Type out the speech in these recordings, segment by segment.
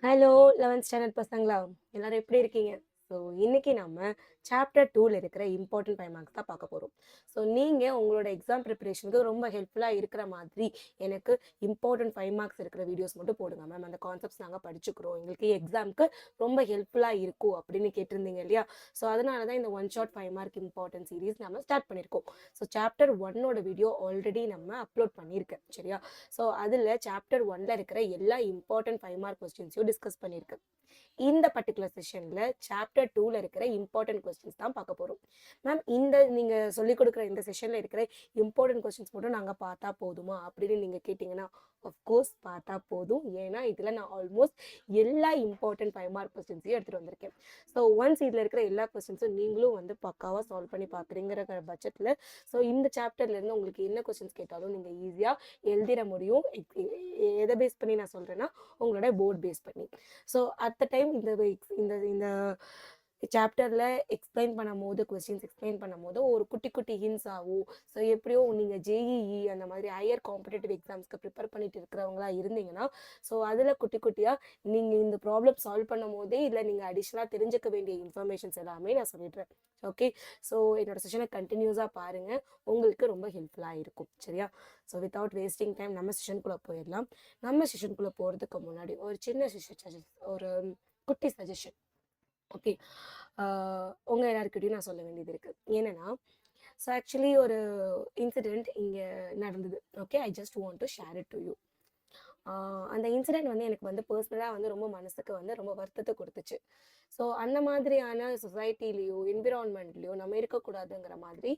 Hello 11th standard பசங்களா, எல்லாரும் எப்படி இருக்கீங்க? ஸோ இன்னைக்கு நம்ம சாப்டர் 2ல இருக்கிற இம்பார்ட்டன்ட் 5 மார்க்ஸ் தான் பார்க்க போகிறோம். ஸோ நீங்கள் உங்களோட எக்ஸாம் ப்ரிப்பரேஷனுக்கு ரொம்ப ஹெல்ப்ஃபுல்லாக இருக்கிற மாதிரி எனக்கு இம்பார்ட்டன்ட் 5 மார்க்ஸ் இருக்கிற வீடியோஸ் மட்டும் போடுங்க மேம். அந்த கான்செப்ட்ஸ் நாங்கள் படிச்சுக்கிறோம், எங்களுக்கு எக்ஸாமுக்கு ரொம்ப ஹெல்ப்ஃபுல்லாக இருக்கும் அப்படின்னு கேட்டிருந்தீங்க இல்லையா? ஸோ அதனால தான் இந்த one shot 5 mark important series நம்ம ஸ்டார்ட் பண்ணியிருக்கோம். ஸோ சாப்டர் 1ஓட வீடியோ ஆல்ரெடி நம்ம அப்லோட் பண்ணியிருக்கேன், சரியா? ஸோ அதில் சாப்டர் 1ல் இருக்கிற எல்லா இம்பார்ட்டன்ட் 5 மார்க் கொஸ்டின்ஸையும் டிஸ்கஸ் பண்ணியிருக்கேன். இந்த பர்டிகுலர் செஷன்ல சாப்டர் 2ல இருக்கிற இம்பார்ட்டன்ட் கொஸ்டின்ஸ் தான் பார்க்க போறோம். மேம், இந்த நீங்க சொல்லிக் கொடுக்குற இந்த செஷன்ல இருக்கிற இம்பார்ட்டன்ட் கொஸ்டின்ஸ் மட்டும் நாங்க பார்த்தா போதுமா அப்படின்னு நீங்க கேட்டீங்கன்னா, அஃப்கோர்ஸ் பார்த்தா போதும். ஏன்னா இதுல நான் ஆல்மோஸ்ட் எல்லா இம்பார்ட்டன்ட் 5 மார்க் கொஸ்டின்ஸையும் எடுத்துட்டு வந்திருக்கேன். ஸோ ஒன்ஸ் இதுல இருக்கிற எல்லா கொஸ்டின்ஸும் நீங்களும் வந்து பக்காவா சால்வ் பண்ணி பார்க்குறீங்கிற பட்சத்துல ஸோ இந்த சாப்டர்ல இருந்து உங்களுக்கு என்ன கொஸ்டின்ஸ் கேட்டாலும் நீங்க ஈஸியா எழுதிட முடியும். எதை பேஸ் பண்ணி நான் சொல்றேன்னா, உங்களோட போர்ட் பேஸ் பண்ணி. ஸோ அட் த டைம் இந்த இந்த சாப்டரில் எக்ஸ்பிளைன் பண்ணும்போது கொஸ்டின்ஸ் எக்ஸ்பிளைன் பண்ணும்போது ஒரு குட்டி குட்டி ஹின்ஸ் ஆகும். ஸோ எப்படியோ நீங்கள் ஜேஇஇ அந்த மாதிரி ஹையர் காம்படிட்டிவ் எக்ஸாம்ஸ்க்கு ப்ரிப்பேர் பண்ணிட்டு இருக்கிறவங்களா இருந்தீங்கன்னா, ஸோ அதில் குட்டி குட்டியாக நீங்கள் இந்த ப்ராப்ளம் சால்வ் பண்ணும் போதே இல்லை நீங்கள் அடிஷ்னலாக தெரிஞ்சுக்க வேண்டிய இன்ஃபர்மேஷன்ஸ் எல்லாமே நான் சொல்லிடுறேன். ஓகே, ஸோ என்னோட செஷனை கண்டினியூஸாக பாருங்கள், உங்களுக்கு ரொம்ப ஹெல்ப்ஃபுல்லாக இருக்கும், சரியா? ஸோ வித்தவுட் வேஸ்டிங் டைம் நம்ம செஷனுக்குள்ளே போயிடலாம். நம்ம செஷனுக்குள்ளே போகிறதுக்கு முன்னாடி ஒரு சின்ன ஒரு குட்டி சஜஷன். ஓகே, உங்கள் எல்லாருக்கிட்டையும் நான் சொல்ல வேண்டியது இருக்குது. ஏன்னா, ஸோ ஆக்சுவலி ஒரு இன்சிடெண்ட் இங்கே நடந்தது. Okay, I just want to share it to you. அந்த இன்சிடெண்ட் வந்து எனக்கு வந்து பர்சனலாக வந்து ரொம்ப மனசுக்கு வந்து ரொம்ப வருத்தத்தை கொடுத்துச்சு. ஸோ அந்த மாதிரியான சொசைட்டிலேயோ என்விரான்மெண்ட்லேயோ நம்ம இருக்கக்கூடாதுங்கிற மாதிரி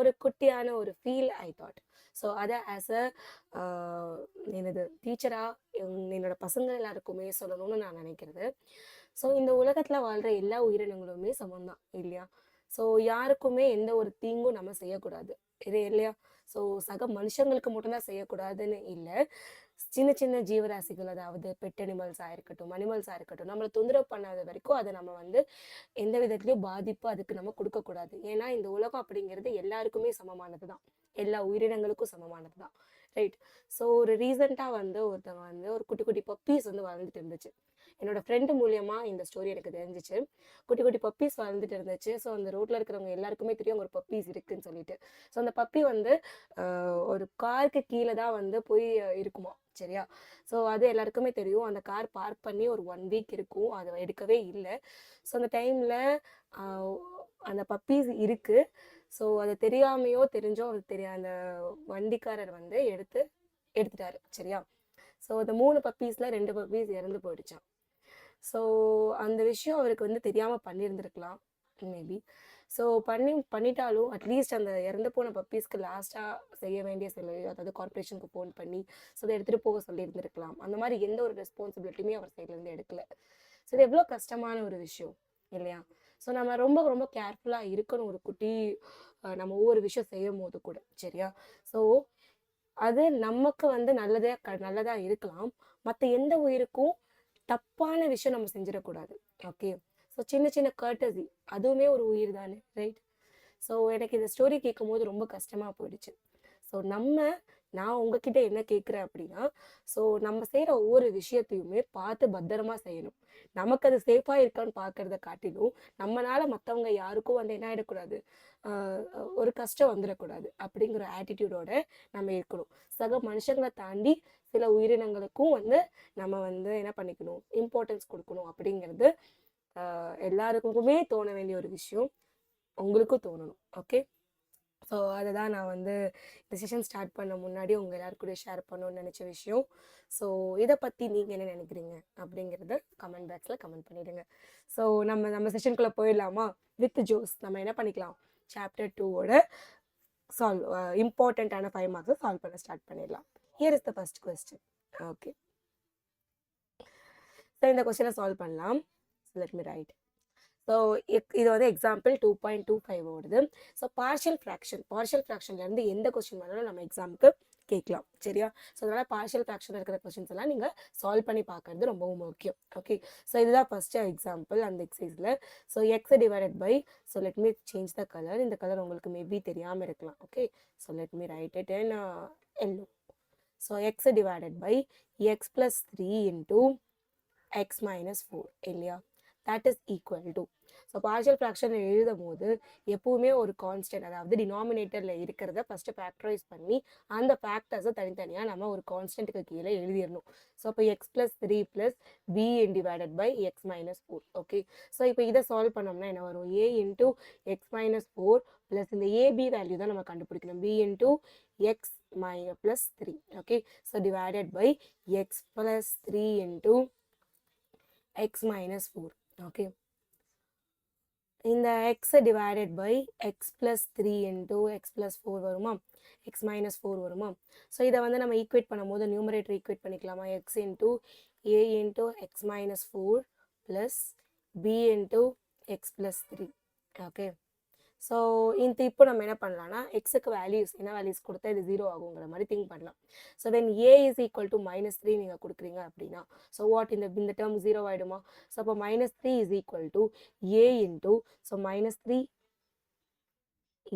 ஒரு குட்டியான ஒரு ஃபீல் ஐ தாட். ஸோ அதை ஆஸ் அ எனது டீச்சராக என்னோட பசங்க எல்லாருக்குமே சொல்லணும்னு நான் நினைக்கிறது. ஸோ இந்த உலகத்தில் வாழ்கிற எல்லா உயிரினங்களுமே சமம் தான் இல்லையா? ஸோ யாருக்குமே எந்த ஒரு தீங்கும் நம்ம செய்யக்கூடாது, இது இல்லையா? ஸோ சக மனுஷங்களுக்கு மட்டும்தான் செய்யக்கூடாதுன்னு இல்லை, சின்ன சின்ன ஜீவராசிகள், அதாவது பெட் அனிமல்ஸாக இருக்கட்டும், அனிமல்ஸாக இருக்கட்டும், நம்மளை தொந்தரவு பண்ணாத வரைக்கும் அதை நம்ம வந்து எந்த விதத்துலையும் பாதிப்பு அதுக்கு நம்ம கொடுக்கக்கூடாது. ஏன்னா இந்த உலகம் அப்படிங்கிறது எல்லாருக்குமே சமமானது தான், எல்லா உயிரினங்களுக்கும் சமமானது தான், ரைட்? ஸோ ஒரு ரீசெண்டாக வந்து ஒருத்தவங்க வந்து ஒரு குட்டி குட்டி பப்பீஸ் வந்து வளர்ந்துட்டு இருந்துச்சு. என்னோட ஃப்ரெண்டு மூலியமா இந்த ஸ்டோரி எனக்கு தெரிஞ்சிச்சு. குட்டி குட்டி பப்பீஸ் வளர்ந்துட்டு இருந்துச்சு. ஸோ அந்த ரோட்ல இருக்கிறவங்க எல்லாருக்குமே தெரியும் ஒரு பப்பீஸ் இருக்குன்னு சொல்லிட்டு. ஸோ அந்த பப்பி வந்து ஒரு காருக்கு கீழே தான் வந்து போய் இருக்குமா, சரியா? ஸோ அது எல்லாருக்குமே தெரியும். அந்த கார் பார்க் பண்ணி ஒரு 1 வீக் இருக்கும், அதை எடுக்கவே இல்லை. ஸோ அந்த டைம்ல அந்த பப்பீஸ் இருக்கு. ஸோ அது தெரியாமையோ தெரிஞ்சோ அது அந்த வண்டிக்காரர் வந்து எடுத்துட்டாரு, சரியா? ஸோ அந்த 3 பப்பீஸ்ல 2 பப்பீஸ் இறந்து போயிடுச்சான். ஸோ அந்த விஷயம் அவருக்கு வந்து தெரியாமல் பண்ணியிருந்துருக்கலாம் மேபி. ஸோ பண்ணிட்டாலும் அட்லீஸ்ட் அந்த இறந்து போன பப்பீஸ்க்கு லாஸ்ட்டாக செய்ய வேண்டிய சில, அதாவது கார்பரேஷனுக்கு ஃபோன் பண்ணி ஸோ அதை எடுத்துகிட்டு போக சொல்லியிருந்துருக்கலாம். அந்த மாதிரி எந்த ஒரு ரெஸ்பான்சிபிலிட்டியுமே அவர் சைட்லேருந்து எடுக்கல. ஸோ இது எவ்வளோ கஷ்டமான ஒரு விஷயம் இல்லையா? ஸோ நம்ம ரொம்ப ரொம்ப கேர்ஃபுல்லாக இருக்கணும் ஒரு குட்டி நம்ம ஒவ்வொரு விஷயம் செய்யும் போது கூட, சரியா? ஸோ அது நமக்கு வந்து நல்லதா இருக்கலாம், மற்ற எந்த உயிருக்கும் தப்பான விஷயம் நம்ம செஞ்சிடக்கூடாது. ஓகே, ஸோ சின்ன சின்ன கர்ட்டசி, அதுவுமே ஒரு உயிர் தானே, ரைட்? ஸோ எனக்கு இந்த ஸ்டோரி கேட்கும் போது ரொம்ப கஷ்டமாக போயிடுச்சு. ஸோ நான் உங்ககிட்ட என்ன கேட்குறேன் அப்படின்னா, ஸோ நம்ம செய்கிற ஒவ்வொரு விஷயத்தையுமே பார்த்து பத்திரமா செய்யணும். நமக்கு அது சேஃபாக இருக்கான்னு பார்க்கறத காட்டிலும் நம்மளால மற்றவங்க யாருக்கும் வந்து என்ன ஆகிடக்கூடாது, ஒரு கஷ்டம் வந்துடக்கூடாது அப்படிங்கிற ஆட்டிடியூடோட நம்ம இருக்கணும். சக மனுஷங்களை தாண்டி சில உயிரினங்களுக்கும் வந்து நம்ம வந்து என்ன பண்ணிக்கணும், இம்பார்ட்டன்ஸ் கொடுக்கணும் அப்படிங்கிறது எல்லாருக்குமே தோண வேண்டிய ஒரு விஷயம், உங்களுக்கும் தோணணும். ஓகே, ஸோ அதை தான் நான் வந்து இந்த செஷன் ஸ்டார்ட் பண்ண முன்னாடி உங்கள் எல்லாருக்கூட ஷேர் பண்ணணும்னு நினச்ச விஷயம். ஸோ இதை பற்றி நீங்கள் என்ன நினைக்கிறீங்க அப்படிங்கிறத கமெண்ட் பாக்ஸில் கமெண்ட் பண்ணிவிடுங்க. ஸோ நம்ம செஷனுக்குள்ளே போயிடலாமா? வித் ஜோஸ் நம்ம என்ன பண்ணிக்கலாம், சாப்டர் 2ஓட இம்பார்ட்டண்ட்டான 5 மார்க்ஸை சால்வ் பண்ண ஸ்டார்ட் பண்ணிடலாம். Here is the first question. Okay, so இந்த கொஸ்டினை சால்வ் பண்ணலாம். Let me right. ஸோ இது வந்து எக்ஸாம்பிள் 2.25 ஓடுது. ஸோ பார்ஷியல் ஃப்ராக்ஷன்லேருந்து எந்த கொஸ்டின் வேணாலும் நம்ம எக்ஸாமுக்கு கேட்கலாம், சரியா? ஸோ அதனால் பார்ஷியல் ஃப்ராக்ஷன் இருக்கிற கொஸ்டின்ஸ் எல்லாம் நீங்கள் சால்வ் பண்ணி பார்க்கறது ரொம்பவும் முக்கியம். ஓகே, ஸோ இதுதான் ஃபஸ்ட்டு எக்ஸாம்பிள் அந்த எக்ஸசைஸில். So x divided by, so let me change the colour. இந்த கலர் உங்களுக்கு மேபி தெரியாமல் இருக்கலாம். Okay, so let me write it in yellow. So x divided by x + 3 into x minus 4 இல்லையா, that is equal to. So partial fraction எழுதும் போது எப்பவுமே ஒரு constant, அதாவது டினாமினேட்டரில் இருக்கிறத ஃபஸ்ட்டு ஃபேக்டரைஸ் பண்ணி அந்த ஃபேக்டர்ஸை தனித்தனியாக நம்ம ஒரு கான்ஸ்டன்ட்டுக்கு கீழே எழுதிடணும். ஸோ அப்போ x plus 3 plus b divided by x minus 4. Okay, so இப்போ இதை சால்வ் பண்ணோம்னா என்ன வரும், a into x minus 4 plus இந்த ஏபி வேல்யூ தான் நம்ம கண்டுபிடிக்கணும், b into x plus 3. Okay, so divided by x plus 3 into x minus 4. Okay, in the x divided by x plus 3 into x plus 4 வருமா, x minus 4 வருமா. so இதை வந்து நம்ம equate பண்ணும்போது நியூமரேட்டர் ஈக்குவேட் பண்ணிக்கலாமா, x into a into x minus 4 plus b into x plus 3. okay, so இந்த இப்போ நம்ம என்ன பண்ணலாம்னா எக்ஸுக்கு வேல்யூஸ் என்ன வேல்யூஸ் கொடுத்தா இது 0 ஆகுங்கிற மாதிரி திங்க் பண்ணலாம். So when A is equal to -3 நீங்கள் கொடுக்குறீங்க அப்படின்னா ஸோ வாட் இந்த டேர்ம் 0 ஆகிடுமா. ஸோ அப்போ -3 is equal to a into, so -3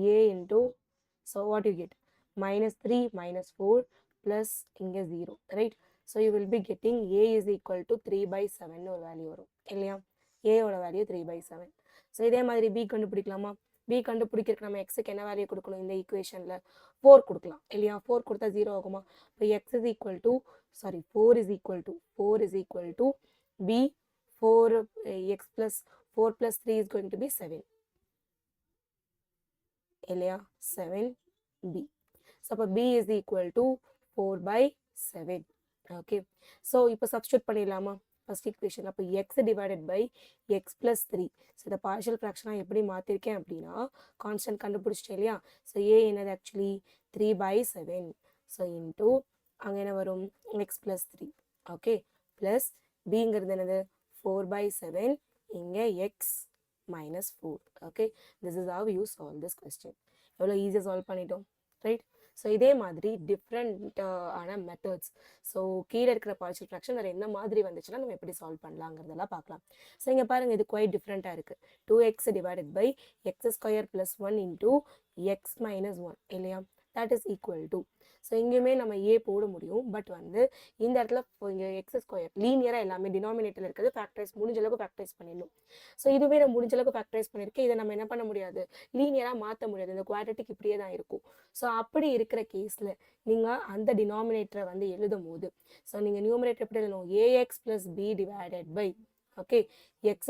A into, so what you get -3 -4 plus இங்கே 0, right. So you will be getting A is equal to 3/7 ஒரு value வரும் இல்லையா, ஏயோட value 3/7. So இதே மாதிரி பி கண்டுபிடிக்கலாமா, பி கண்டுபிடிக்கிறதுக்கு நம்ம எக்ஸுக்கு என்ன வேல்யூ கொடுக்கணும், இந்த ஈக்குவேஷனில் 4 கொடுக்கலாம் இல்லையா, 4 கொடுத்தா 0 ஆகுமா. இப்போ x is equal to 4 is equal to b 4 x plus 4 + 3 is going to be 7 இல்லையா, 7b. ஸோ அப்போ b is equal to 4/7. Okay, so இப்போ சப்ஸ்டியூட் பண்ணிடலாமா ஃபர்ஸ்ட் ஈக்குவேஷன். அப்போ x divided by x plus 3. So இதை partial ஃப்ராக்ஷனாக எப்படி மாற்றிருக்கேன் அப்படின்னா கான்ஸ்டன்ட் கண்டுபிடிச்சிட்டேன் இல்லையா. ஸோ ஏ என்னது ஆக்சுவலி 3/7. ஸோ இன்டூ அங்கே என்ன வரும் எக்ஸ் ப்ளஸ் 3. ஓகே, ப்ளஸ் பிங்கிறது என்னது 4/7, இங்கே X minus 4. Okay, this is how you solve this question. எவ்வளோ ஈஸியாக சால்வ் பண்ணிட்டோம், ரைட். ஸோ இதே மாதிரி டிஃப்ரெண்ட் ஆன மெத்தட்ஸ், ஸோ கீழே இருக்கிற பார்ஷியல் ஃப்ராக்ஷன் வேறு என்ன மாதிரி வந்துச்சுன்னா நம்ம எப்படி சால்வ் பண்ணலாங்கிறதெல்லாம் பார்க்கலாம். ஸோ இங்கே பாருங்கள், இது குவைட் டிஃப்ரெண்ட்டாக இருக்குது. 2x divided by x² + 1 into x minus 1 இல்லையா, that is equal to. So இங்கேயுமே நம்ம ஏ போட முடியும், பட் வந்து இந்த இடத்துல இங்கே x² லீனியராக எல்லாமே டினாமினேட்டரில் இருக்கிறது ஃபேக்டரைஸ் முடிஞ்ச அளவுக்கு ஃபேக்டரைஸ் பண்ணிடணும். ஸோ இதுவே நம்ம முடிஞ்ச அளவுக்கு ஃபேக்டரைஸ் பண்ணியிருக்கேன், இதை நம்ம என்ன பண்ண முடியாது, லீனியராக மாற்ற முடியாது, இந்த குவாட்ரட்டிக் இப்படியே தான் இருக்கும். ஸோ அப்படி இருக்கிற கேஸில் நீங்கள் அந்த டினாமினேட்டரை வந்து எழுதும் போது ஸோ நீங்கள் நியூமரேட்டர் எப்படி எழுதணும், ax + b divided by okay x²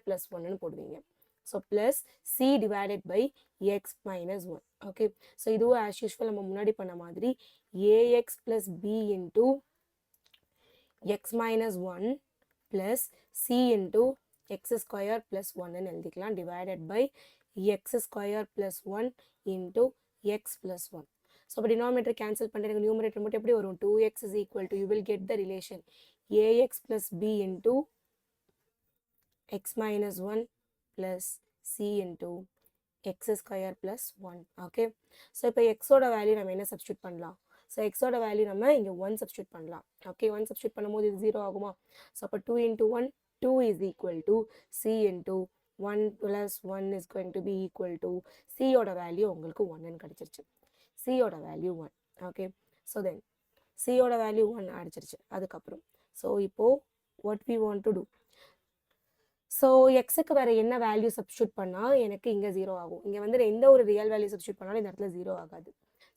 + 1ன்னு போடுவீங்க. So plus c divided by x minus 1. Okay, so இதுவும் ஆஸ் யூஸ்வல் நம்ம முன்னாடி பண்ண மாதிரி a x plus b into x minus 1 plus c into x² + 1ன்னு எழுதிக்கலாம், divided by x² + 1 into x plus 1. So அப்போ டினாமினேட்டர் கேன்சல் பண்ணுறதுக்கு நியூமரேட்டர் மட்டும் எப்படி வரும், 2x is equal to, you will get the relation ax + b into x minus 1 plus c into x² + 1. Okay, so இப்போ எக்ஸோட value நம்ம என்ன substitute பண்ணலாம், ஸோ எக்ஸோட வேல்யூ நம்ம இங்கே 1 சப்ஸ்டியூட் பண்ணலாம். ஓகே, 1 சப்ஸ்டியூட் பண்ணும்போது இது 0 ஆகுமா. ஸோ அப்போ 2 × 1 2 is equal to c into 1 + 1 is going to be equal to c ஓட வேல்யூ உங்களுக்கு 1ன்னு கிடச்சிருச்சு, c ஓட value 1. Okay, so then c ஓட வேல்யூ 1 அடிச்சிருச்சு. அதுக்கப்புறம் ஸோ இப்போது what we want to do, so எக்ஸுக்கு வேறு என்ன வேல்யூ சப்ஸ்டியூட் பண்ணால் எனக்கு இங்கே 0 ஆகும், இங்கே வந்து எந்த ஒரு ரியல் வேல்யூ சப்ஸ்டியூட் பண்ணாலும் இந்த இடத்துல 0 ஆகாது.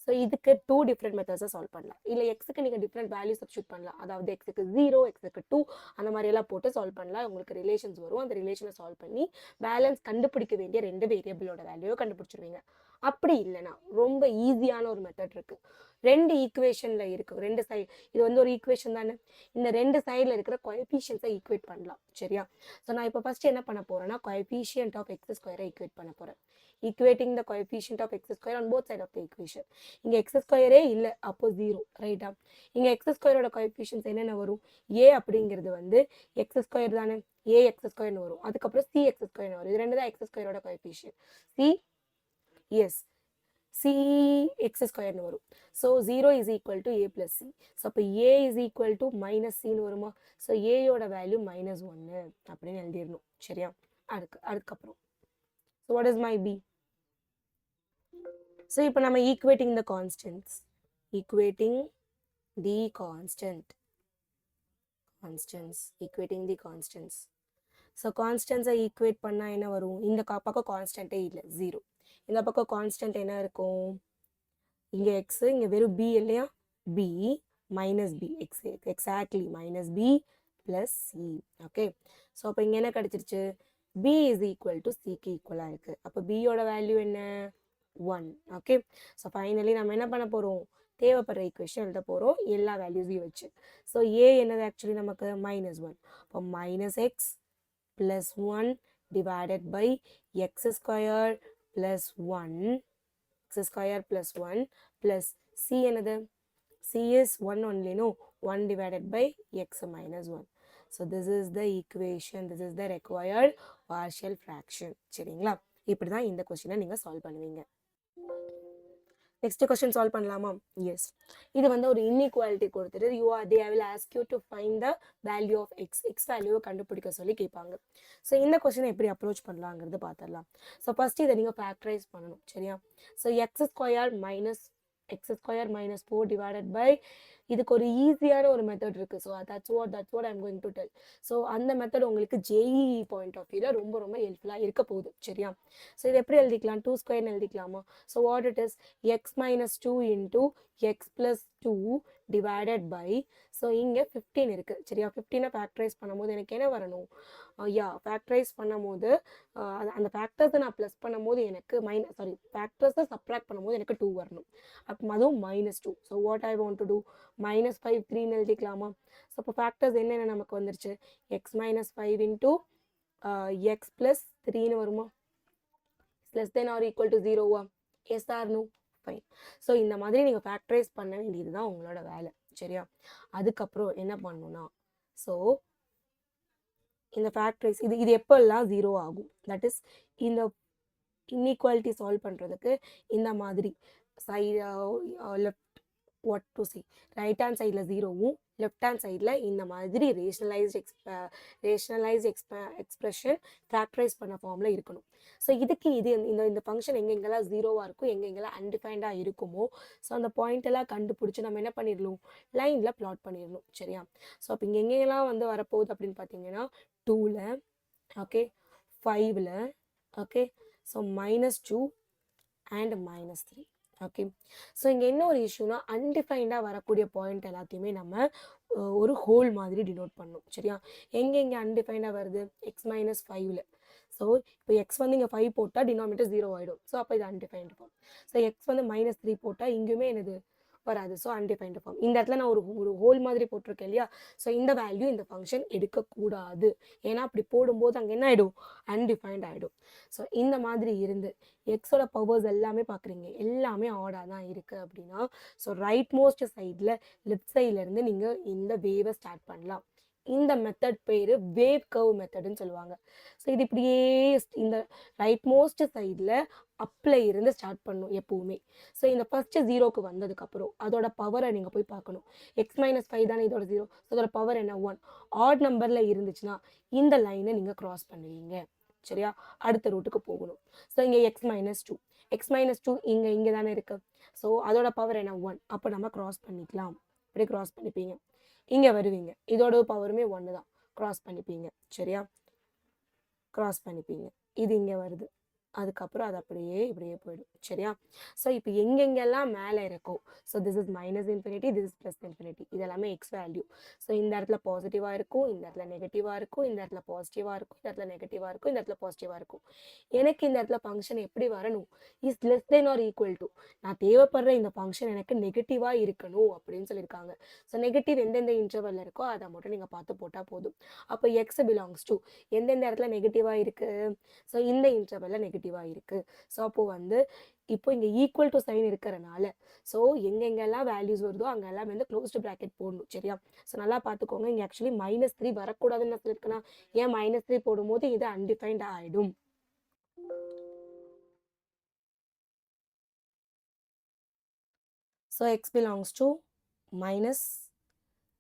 ஸோ இதுக்கு 2 டிஃப்ரெண்ட் மெத்தட்ஸை சால்வ் பண்ணலாம். இல்லை எக்ஸுக்கு நீங்கள் டிஃப்ரெண்ட் வேல்யூ சப்ஸ்டியூட் பண்ணலாம், அதாவது எக்ஸுக்கு 0 எக்ஸுக்கு 2 அந்த மாதிரியெல்லாம் போட்டு சால்வ் பண்ணலாம். உங்களுக்கு ரிலேஷன்ஸ் வரும், அந்த ரிலேஷனை சால்வ் பண்ணி பேலன்ஸ் கண்டுபிடிக்க வேண்டிய 2 வேரியபிளோட வேல்யூவை கண்டுபிடிச்சிருவீங்க. அப்படி இல்லைனா ரொம்ப ஈஸியான ஒரு மெத்தட் இருக்குது, 2 ஈக்குவேஷனில் இருக்குது, 2 சைடு, இது வந்து ஒரு ஈக்குவேஷன் தானே, இந்த 2 சைடில் இருக்கிற கோஎஃபிஷியன்ஸை ஈக்குவேட் பண்ணலாம். சரியா, ஸோ நான் இப்போ ஃபஸ்ட்டு என்ன பண்ண போகிறேன்னா கோஎஃபிஷியன்ட் ஆஃப் x² ஈக்குவேட் பண்ண போகிறேன். Equating the coefficient of x² on both side of the equation. இங்கே x² இல்லை, அப்போ 0, ரைட்டா. இங்கே x² கோஎஃபிஷியன்ஸ் என்னென்ன வரும், a அப்படிங்கிறது வந்து x² தானே, ax² வரும், அதுக்கப்புறம் cx² வரும், இது 2 தான் x² coefficient. S c x² வரும். So 0 is equal to a plus c. So அப்போ a is equal to minus cன்னு வருமா. ஸோ ஏயோட வேல்யூ -1 அப்படின்னு எழுதிடணும். சரியா, அதுக்கப்புறம் so what is my b. So இப்போ நம்ம equating the constants, equating the constant constants, equating the constants. So கான்ஸ்டன்ஸை ஈக்குவேட் பண்ணால் என்ன வரும்? இந்த பக்கம் கான்ஸ்டன்ட்டே இல்லை, 0. இந்த பக்கம் கான்ஸ்டன்ட் என்ன இருக்கும்? இங்கே எக்ஸு, இங்கே வெறும் பி இல்லையா? B minus b, exactly minus b plus c. Okay, so அப்போ இங்கே என்ன கிடச்சிருச்சு? பி இஸ் ஈக்குவல் டு சிக்கு ஈக்குவலாக இருக்குது. அப்போ பியோட வேல்யூ என்ன? 1. ஓகே, ஸோ ஃபைனலி நம்ம என்ன பண்ண போகிறோம்? தேவைப்படுற ஈக்குவேஷன் எழுத போகிறோம் எல்லா வேல்யூஸையும் வச்சு. ஸோ ஏ என்னது ஆக்சுவலி நமக்கு? -1. அப்போ -x plus 1 divided by x square plus 1, x square plus 1 plus c another, c is 1 only, no, 1 divided by x minus 1. So this is the equation, this is the required partial fraction. சரிங்களா? இப்படி தான் இந்த கொஸ்டினை நீங்கள் solve பண்ணுவீங்க. Next question solve பண்ணலாமா? S, இது வந்து ஒரு இன்இக்வாலிட்டி கொடுத்துட்டு they will ask you to find the value of x வேல்யூவை கண்டுபிடிக்க சொல்லி கேட்பாங்க. ஸோ இந்த கொஸ்டினை எப்படி அப்ரோச் பண்ணலாங்கிறது பார்த்துடலாம். ஸோ ஃபர்ஸ்ட் இதை நீங்கள் ஃபேக்டரைஸ் பண்ணணும், சரியா? So x square minus 4 divided by, இதுக்கு ஒரு ஈஸியான ஒரு மெத்தட் இருக்கு. So that's what I'm going to tell. So அந்த மெத்தட் உங்களுக்கு ஜேஇ பாயிண்ட் ஆஃப் வியூல ரொம்ப ரொம்ப ஹெல்ப்ஃபுல்லாக இருக்க போகுது, சரியா? ஸோ இது எப்படி எழுதிக்கலாம்? 2 ஸ்கொயர்னு எழுதிக்கலாமா? So what it is x minus 2 into x plus 2 divided by, so இங்கே 15 இருக்குது, சரியா? 15 ஃபேக்டரைஸ் பண்ணும்போது எனக்கு என்ன வரணும்? ஃபேக்டரைஸ் பண்ணும்போது அந்த ஃபேக்டர்ஸை நான் ப்ளஸ் பண்ணும்போது எனக்கு ஃபேக்டர்ஸை சப்ராக்ட் பண்ணும்போது எனக்கு 2 வரணும். அப்போ அதுவும் -2. So what I want to do? -5 3ன்னு எழுதிக்கலாமா? ஸோ இப்போ ஃபேக்டர்ஸ் என்னென்ன நமக்கு வந்துருச்சு? X minus 5 into x plus 3ன்னு வருமா? Less than or equal to 0வா? Yes or no? Fine. So இந்த மாதிரி நீங்கள் ஃபேக்டரைஸ் பண்ண வேண்டியது தான் உங்களோட வேலை, சரியா? அதுக்கப்புறம் என்ன பண்ணணும்னா, ஸோ இந்த ஃபேக்டரைஸ் இது எப்போல்லாம் 0 ஆகும்? தட் இஸ் இந்த இன்இக்வாலிட்டி சால்வ் பண்ணுறதுக்கு இந்த மாதிரி left what to C right hand சைடில் 0வும் லெஃப்ட் ஹேண்ட் சைடில் இந்த மாதிரி ரேஷனலைஸ்ட் எக்ஸ்பிரஷன் ஃபேக்டரைஸ் பண்ண ஃபார்மில் இருக்கணும். ஸோ இதுக்கு இந்த ஃபங்க்ஷன் எங்கெங்கெல்லாம் 0வாக இருக்கும், எங்கெங்கெல்லாம் அன்டிஃபைன்டாக இருக்குமோ, ஸோ அந்த பாயிண்ட் எல்லாம் கண்டுபிடிச்சி நம்ம என்ன பண்ணிடணும்? லைனில் பிளாட் பண்ணிடணும், சரியா? ஸோ அப்போ இங்கே எங்கெங்கெல்லாம் வந்து வரப்போகுது அப்படின்னு பார்த்தீங்கன்னா 2ல், ஓகே, 5ல், okay, so -2 and -3. Okay, so இங்கே என்ன ஒரு இஷ்யூனா, அன்டிஃபைன்டாக வரக்கூடிய பாயிண்ட் எல்லாத்தையுமே நம்ம ஒரு ஹோல் மாதிரி டினோட் பண்ணணும், சரியா? எங்கே அன்டிஃபைன்டாக வருது? எக்ஸ் மைனஸ் 5ல். ஸோ இப்போ எக்ஸ் வந்து இங்கே 5 போட்டால் டினாமினேட்டர் 0 ஆகிடும். ஸோ அப்போ இது அன்டிஃபைன்டு ஃபார்ம். ஸோ எக்ஸ் வந்து -3 போட்டால் இங்கேயுமே என்னது வராது. So undefined form. இந்த இடத்துல நான் ஒரு ஹோல் மாதிரி போட்டிருக்கேன் இல்லையா? ஸோ இந்த வேல்யூ இந்த ஃபங்க்ஷன் எடுக்கக்கூடாது. ஏன்னா அப்படி போடும்போது அங்கே என்ன ஆகிடும்? அன்டிஃபைன்ட் ஆகிடும். ஸோ இந்த மாதிரி இருந்து எக்ஸோட பவர்ஸ் எல்லாமே பார்க்குறீங்க, எல்லாமே ஆடாக தான் இருக்குது அப்படின்னா, ஸோ ரைட் மோஸ்ட் சைடில் லெஃப்ட் சைட்லேருந்து நீங்கள் இந்த வேவை ஸ்டார்ட் பண்ணலாம். இந்த மெத்தட் பேர் வேவ் கர்வ் மெத்தட்னு சொல்லுவாங்க. ஸோ இது இப்படியே இந்த ரைட் மோஸ்ட் சைடில் அப்ல இருந்து ஸ்டார்ட் பண்ணும் எப்பவுமே. ஸோ இந்த ஃபர்ஸ்ட் 0க்கு வந்ததுக்கப்புறம் அதோட பவரை நீங்கள் போய் பார்க்கணும். எக்ஸ் மைனஸ் 5 தானே இதோட 0. ஸோ அதோட பவர் என்ன? 1. ஆட் நம்பரில் இருந்துச்சுன்னா இந்த லைனை நீங்கள் க்ராஸ் பண்ணுவீங்க, சரியா? அடுத்த ரூட்டுக்கு போகணும். ஸோ இங்கே எக்ஸ் மைனஸ் 2 இங்கே தானே இருக்கு. ஸோ அதோட பவர் என்ன? 1. அப்போ நம்ம க்ராஸ் பண்ணிக்கலாம். இப்படி க்ராஸ் பண்ணிப்பீங்க, இங்கே வருவீங்க, இதோட பவருமே 1 தான், க்ராஸ் பண்ணிப்பீங்க, சரியா? க்ராஸ் பண்ணிப்பீங்க, இது இங்கே வருது, அதுக்கப்புறம் அது அப்படியே இப்படியே போயிடும், சரியா? ஸோ இப்போ எங்கெங்கெல்லாம் மேலே இருக்கோ, so this is -∞, this is +∞, இது எல்லாமே எக்ஸ் வேல்யூ. ஸோ இந்த இடத்துல பாசிட்டிவாக இருக்கும், இந்த இடத்துல நெகட்டிவாக இருக்கும், இந்த இடத்துல பாசிட்டிவாக இருக்கும், இந்த இடத்துல நெகட்டிவாக இருக்கும், இந்த இடத்துல பாசிட்டிவாக இருக்கும். எனக்கு இந்த இடத்துல ஃபங்க்ஷன் எப்படி வரணும்? Is less than or equal to, நான் தேவைப்படுற இந்த ஃபங்க்ஷன் எனக்கு நெகட்டிவாக இருக்கணும் அப்படின்னு சொல்லியிருக்காங்க. ஸோ நெகட்டிவ் எந்தெந்த இன்டர்வல்ல இருக்கோ அதை மட்டும் நீங்கள் பார்த்து போட்டால் போதும். அப்போ எக்ஸ் பிலாங்ஸ் டு எந்தெந்த இடத்துல நெகட்டிவாக இருக்குது? ஸோ இந்த இன்டர்வல்ல நெகட்டிவாக இருக்கு. ஸோ அப்போ வந்து இப்போ இங்கே ஈக்குவல் டு சைன் இருக்கிறனால ஸோ எங்கெங்கெல்லாம் வேல்யூஸ் வருதோ அங்கெல்லாம் வந்து க்ளோஸ்டு ப்ராக்கெட் போடணும், சரியா? ஸோ நல்லா பார்த்துக்கோங்க, இங்கே ஆக்சுவலி -3 வரக்கூடாதுன்னு நான் சொல்லியிருக்கேன்னா, ஏன் -3 போடும்போது இது அன்டிஃபைன்ட் ஆகிடும். So X belongs to minus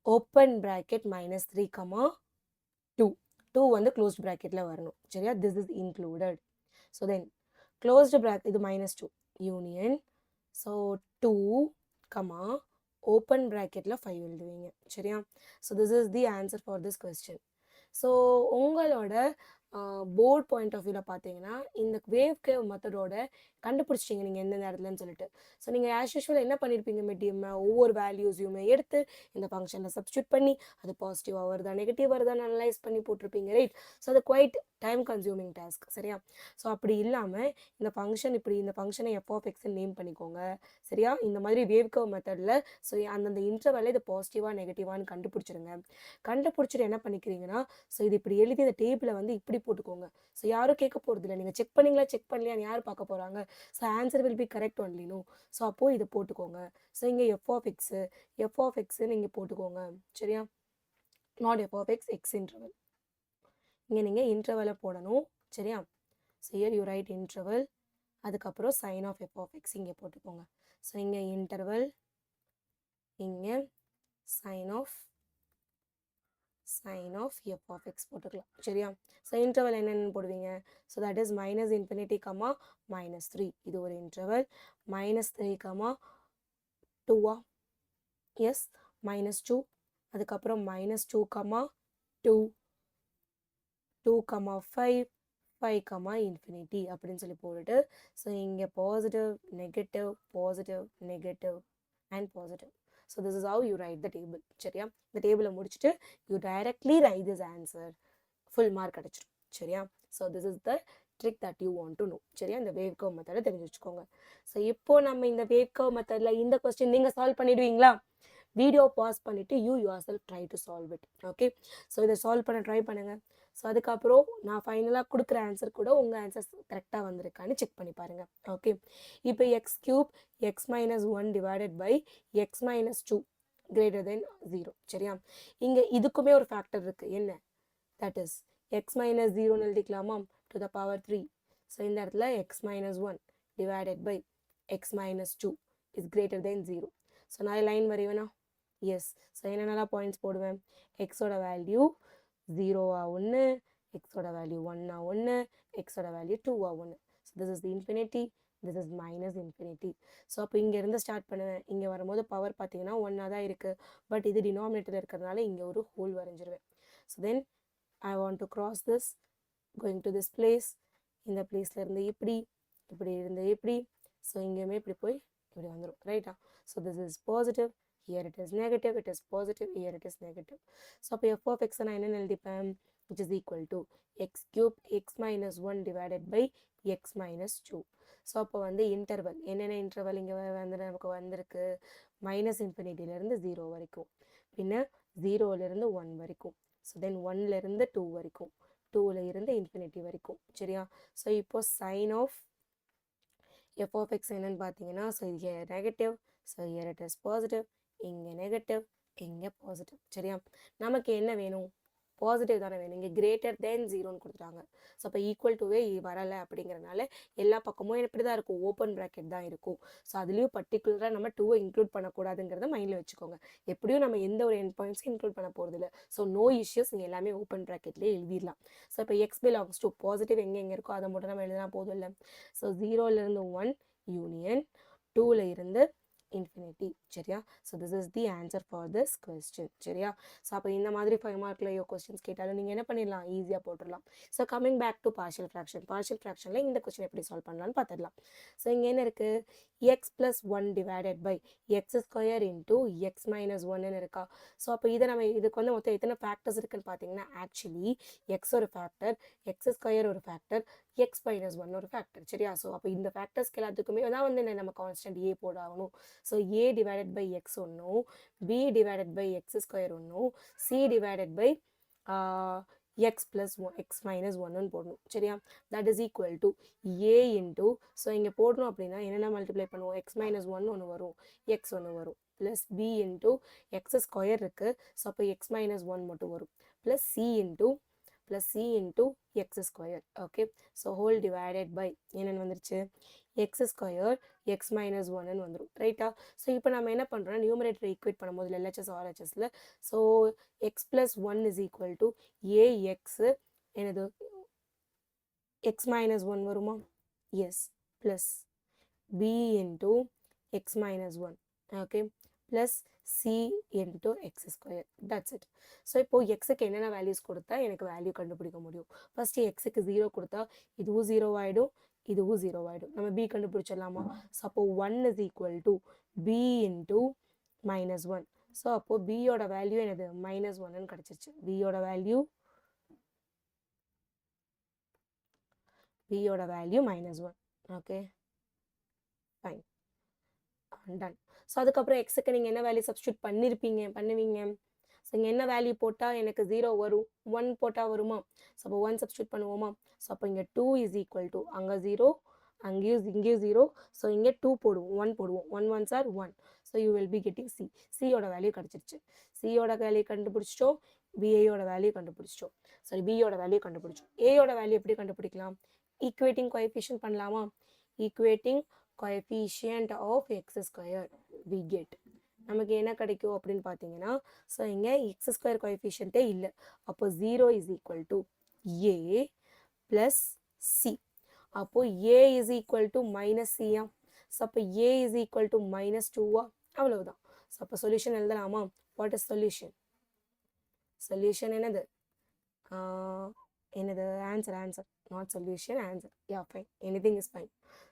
open bracket -3, 2 வந்து க்ளோஸ்ட் ப்ராக்கெட்டில் வரணும், சரியா? This is included. So then closed bracket இது -2 யூனியன், ஸோ 2, ஓப்பன் ப்ராக்கெட்டில் 5 எழுதுவீங்க. சரியா? So this is the answer for this question. So உங்களோட போர்ட் பாயிண்ட் ஆஃப் வியூவில் பார்த்தீங்கன்னா இந்த வேவ் கேவ் மெத்தடோட கண்டுபிடிச்சிட்டிங்க நீங்கள் எந்தெந்த இடத்துலன்னு சொல்லிட்டு. ஸோ நீங்கள் ஆஸ் யூஷுவல் என்ன பண்ணியிருப்பீங்க மீடியம் ஒவ்வொரு வேல்யூஸையுமே எடுத்து இந்த ஃபங்க்ஷனில் சப்ஸ்டியூட் பண்ணி அது பாசிட்டிவாக வருதா நெகட்டிவ் வருதான்னு அனலைஸ் பண்ணி போட்டிருப்பீங்க, ரைட்? ஸோ அது குவைட் டைம் கன்சியூமிங் டாஸ்க். சரியா? ஸோ அப்படி இல்லாமல் இந்த ஃபங்க்ஷன் இப்படி இந்த ஃபங்க்ஷனை எஃப் ஆஃப் எக்ஸ்ன்னு நேம் பண்ணிக்கோங்க. சரியா? இந்த மாதிரி வேவ் கேவ் மெத்தடில் ஸோ அந்தந்த இன்டர்வலில் இது பாசிட்டிவாக நெகட்டிவான்னு கண்டுபிடிச்சிருங்க. கண்டுபிடிச்சிட்டு என்ன பண்ணிக்கிறீங்கன்னா ஸோ இது இப்படி எழுதி இந்த டேபிளை வந்து இப்படி போட்டுக்கோங்க. ஸோ யாரும் கேட்க போகிறது இல்லை, நீங்கள் செக் பண்ணீங்களா செக் பண்ணலையான்னு யார் பார்க்க போகிறாங்க? So answer will be correct only. No. So அப்போது இதை போட்டுக்கோங்க. ஸோ இங்கே எஃப் ஆஃப் எக்ஸுன்னு இங்கே போட்டுக்கோங்க. சரியா? Not f of x, x interval. இங்கே நீங்கள் இன்டர்வலை போடணும். சரியா? So here you write interval, அதுக்கப்புறம் sign of f of x இங்கே போட்டுக்கோங்க. ஸோ இங்கே இன்டர்வல், இங்கே sign of f of x போட்டுக்கலாம். சரியா? ஸோ இன்டர்வல் என்னென்னு போடுவீங்க? So that is minus infinity comma -3. இது ஒரு இன்டர்வல். -3 கமா 2 எஸ் -2, அதுக்கப்புறம் -2 கமா 2, 2 கமா 5, 5 கமா இன்ஃபினிட்டி அப்படின்னு சொல்லி போட்டுட்டு ஸோ இங்கே positive negative and positive. So this is how you right the table. சரியா? இந்த டேபிளை முடிச்சுட்டு you directly right this answer, full mark கிடச்சிடும். சரியா? So this is the trick that you want to know. சரியா? இந்த வேவ் கர்வ் மெத்தடை தெரிஞ்சு வச்சுக்கோங்க. ஸோ இப்போ நம்ம இந்த வேவ் கர்வ் மெத்தடில் இந்த கொஸ்டின் நீங்கள் சால்வ் பண்ணிடுவீங்களா? வீடியோ பாஸ் பண்ணிவிட்டு you your self try to solve it. Okay? So இதை சால்வ் பண்ண ட்ரை பண்ணுங்கள். ஸோ அதுக்கப்புறம் நான் ஃபைனலாக கொடுக்குற ஆன்சர் கூட உங்கள் ஆன்சர்ஸ் கரெக்டாக வந்திருக்கான்னு செக் பண்ணி பாருங்கள். ஓகே? இப்போ x cube x minus 1 divided by x minus 2 greater than 0. சரியா? இங்கே இதுக்குமே ஒரு ஃபேக்டர் இருக்குது. என்ன? தட் இஸ் எக்ஸ் மைனஸ் 0ன்னு எழுதிக்கலாமா? To the power 3. ஸோ இந்த இடத்துல x minus 1 divided by x minus 2 is greater than 0. So நான் லைன் வரைவேனா? எஸ். ஸோ என்னென்னலாம் பாயிண்ட்ஸ் போடுவேன்? எக்ஸோட வேல்யூ 0 1, எக்ஸோட வேல்யூ 1 1, எக்ஸோட value 2 1. So this is the infinity, this is minus infinity. So அப்போ இங்கேருந்து ஸ்டார்ட் பண்ணுவேன். இங்கே வரும்போது பவர் பார்த்தீங்கன்னா 1 தான் இருக்குது. பட் இது டினாமினேட்டர் இருக்கிறதுனால இங்கே ஒரு ஹோல் வரைஞ்சிருவேன். So then I want to cross this, going to this place. இந்த பிளேஸ்லேருந்து இப்படி இருந்து இப்படி. ஸோ இங்கேயுமே இப்படி போய் இப்படி வந்துடும். ரைட்டா? So this is positive, here it is negative, it is positive, here it is negative. So அப்போ f of x நான் என்ன எழுதிப்பேன்? which is equal to x cube x minus 1 divided by x minus 2. So அப்போ வந்து interval என்னென்ன interval இங்கே வந்து நமக்கு வந்திருக்கு? மைனஸ் இன்ஃபினிட்டிலேருந்து 0 வரைக்கும், பின்ன 0லேருந்து 1 வரைக்கும், ஸோ தென் 1லேருந்து 2 வரைக்கும், 2லேருந்து இன்ஃபினிட்டி வரைக்கும். சரியா? ஸோ இப்போ sign of f of x என்னன்னு பார்த்தீங்கன்னா ஸோ இது negative, so here it is positive, இங்கே நெகட்டிவ், இங்கே பாசிட்டிவ். சரியா? நமக்கு என்ன வேணும்? பாசிட்டிவ் தானே வேணும். இங்கே கிரேட்டர் தென் 0ன்னு கொடுத்துட்டாங்க. ஸோ அப்போ ஈக்குவல் டுவே வரலை அப்படிங்கிறனால எல்லா பக்கமும் எப்படி தான் இருக்கும்? ஓப்பன் ப்ராக்கெட் தான் இருக்கும். ஸோ அதுலேயும் பர்டிகுலராக நம்ம 2 இன்க்ளூட் பண்ணக்கூடாதுங்கிறத மைண்டில் வச்சுக்கோங்க. எப்படியும் நம்ம எந்த ஒரு எண்ட் பாயிண்ட்ஸும் இன்க்ளூட் பண்ண போகிறது இல்லை. ஸோ நோ இஷ்யூஸ், நீங்கள் எல்லாமே ஓப்பன் ப்ராக்கெட்லேயே எழுதிடலாம். ஸோ இப்போ எக்ஸ் பிலாங்ஸ் டு பாசிட்டிவ் எங்கே இருக்கோ அதை மட்டும் நம்ம எழுதினா போதும் இல்லை? ஸோ 0லேருந்து 1 யூனியன் 2ல் இருந்து infinity. சரியா? So this is the answer for this question. சரியா? ஸோ அப்போ இந்த மாதிரி 5 மார்க்கில் கொஸ்டின்ஸ் கேட்டாலும் நீங்கள் என்ன பண்ணிடலாம்? ஈஸியாக போட்டுடலாம். So coming back to partial ஃப்ராக்ஷனில் இந்த கொஸ்டின் எப்படி சால்வ் பண்ணலான்னு பார்த்துடலாம். ஸோ இங்கே என்ன இருக்குது? X plus 1 divided by x square into x minus 1ன்னு இருக்கா? ஸோ அப்போ இதை நம்ம இதுக்கு வந்து மொத்தம் எத்தனை ஃபேக்டர்ஸ் இருக்குன்னு பார்த்தீங்கன்னா ஆக்சுவலி எக்ஸ் ஒரு ஃபேக்டர், எக்ஸ் ஸ்கொயர் ஒரு ஃபேக்டர், எக்ஸ் மைனஸ் 1 ஒரு ஃபேக்டர். சரியா? ஸோ அப்போ இந்த ஃபேக்டர்ஸ்க்கு எல்லாத்துக்குமே தான் வந்து நம்ம கான்ஸ்டன்ட் ஏ போடாகணும். So a divided by x ஒன்றும், b divided by x square ஒன்றும், c divided by x plus 1 x minus 1ன்னு போடணும். சரியா? That is equal to a into, so இங்கே போடணும் அப்படின்னா என்னென்ன மல்டிப்ளை பண்ணுவோம்? எக்ஸ் மைனஸ் 1 ஒன்று வரும், எக்ஸ் ஒன்று வரும், plus b into x square இருக்குது, ஸோ அப்போ எக்ஸ் மைனஸ் 1 மட்டும் வரும், plus c into x square. Okay? So whole divided by என்னென்னு வந்துருச்சு? எக்ஸ் ஸ்கொயர் எக்ஸ் மைனஸ் 1ன்னு வந்துடும். ரைட்டா? ஸோ இப்போ நம்ம என்ன பண்ணுறோம்? நியூமரேட்டர் ஈக்குவேட் பண்ணும்போது எல்ஹெச்எஸ் ஆர்ஹெச்எஸில் so x plus 1 is equal to a x என்னது எக்ஸ் மைனஸ் 1 வருமா? Yes, plus b into x minus 1. Okay? Plus c into x square. That's it. So இப்போ எக்ஸுக்கு என்னென்ன வேல்யூஸ் கொடுத்தா எனக்கு வேல்யூ கண்டுபிடிக்க முடியும்? ஃபஸ்ட்டு எக்ஸுக்கு 0 கொடுத்தா இதுவும் 0 ஆகிடும், இதுவும் 0 ஆகிடும். நம்ம b கண்டுபிடிச்சிடலாமா? ஸோ அப்போ 1 is equal to b into -1. So அப்போ b யோட வேல்யூ என்னது? -1ன்னு கிடச்சிருச்சு. b யோட value -1. Okay, fine, done. So அதுக்கப்புறம் எக்ஸுக்கு நீங்கள் என்ன வேல்யூ சப்ஸ்டியூட் பண்ணுவீங்க? ஸோ இங்கே என்ன வேல்யூ போட்டால் எனக்கு 0 வரும்? 1 போட்டால் வருமா? ஸோ அப்போ 1 சப்ஸ்டியூட் பண்ணுவோமா? ஸோ அப்போ இங்கே 2 is equal to அங்கே 0, இங்கேயும் 0. ஸோ இங்கே 2 போடுவோம், 1 போடுவோம். 1 1s are 1. So you will be getting c. சியோட வேல்யூ கிடச்சிருச்சு. சியோட வேல்யூ கண்டுபிடிச்சிட்டோம், பிஏயோட வேல்யூ கண்டுபிடிச்சிட்டோம். சாரி, பியோட வேல்யூ கண்டுபிடிச்சோம். ஏயோட வேல்யூ எப்படி கண்டுபிடிக்கலாம்? ஈக்குவேட்டிங் கோஎஃபிஷியன்ட் பண்ணலாமா? Equating coefficient of x square we get. நமக்கு என்ன கிடைக்கும் அப்படின்னு பார்த்தீங்கன்னா, ஸோ இங்கே எக்ஸ் ஸ்கொயர் கோஎஃபிஷியன்ட்டே இல்லை. அப்போ 0 is equal to a plus c. அப்போ a is equal to minus c. So அப்போ a is equal to -2. அவ்வளவுதான். ஸோ அப்போ சொல்யூஷன் எழுதலாமா? What is solution? சொல்யூஷன் என்னது? Answer. Not solution, answer. Yeah, fine, anything is fine.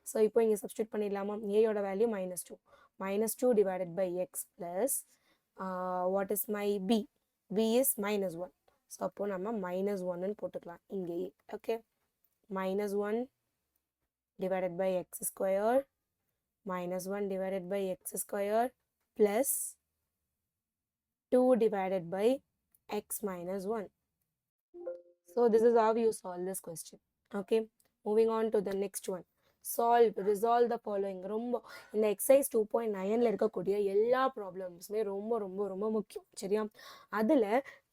So இப்போ இங்கே substitute பண்ணிடலாமா? ஏயோட value -2. -2 divided by x plus what is my b? b is -1. So அப்போ நம்ம -1ன்னு போட்டுக்கலாம் இங்கேயே. Okay, -1 divided by x square, -1 divided by x square plus 2 divided by x minus 1. So this is how you solve this question. Okay, moving on to the next one. resolve the following. ரொம்ப இந்த exercise 2.9ல இருக்கக்கூடிய எல்லா ப்ராப்ளம்ஸுமே ரொம்ப ரொம்ப ரொம்ப முக்கியம், சரியா? அதில்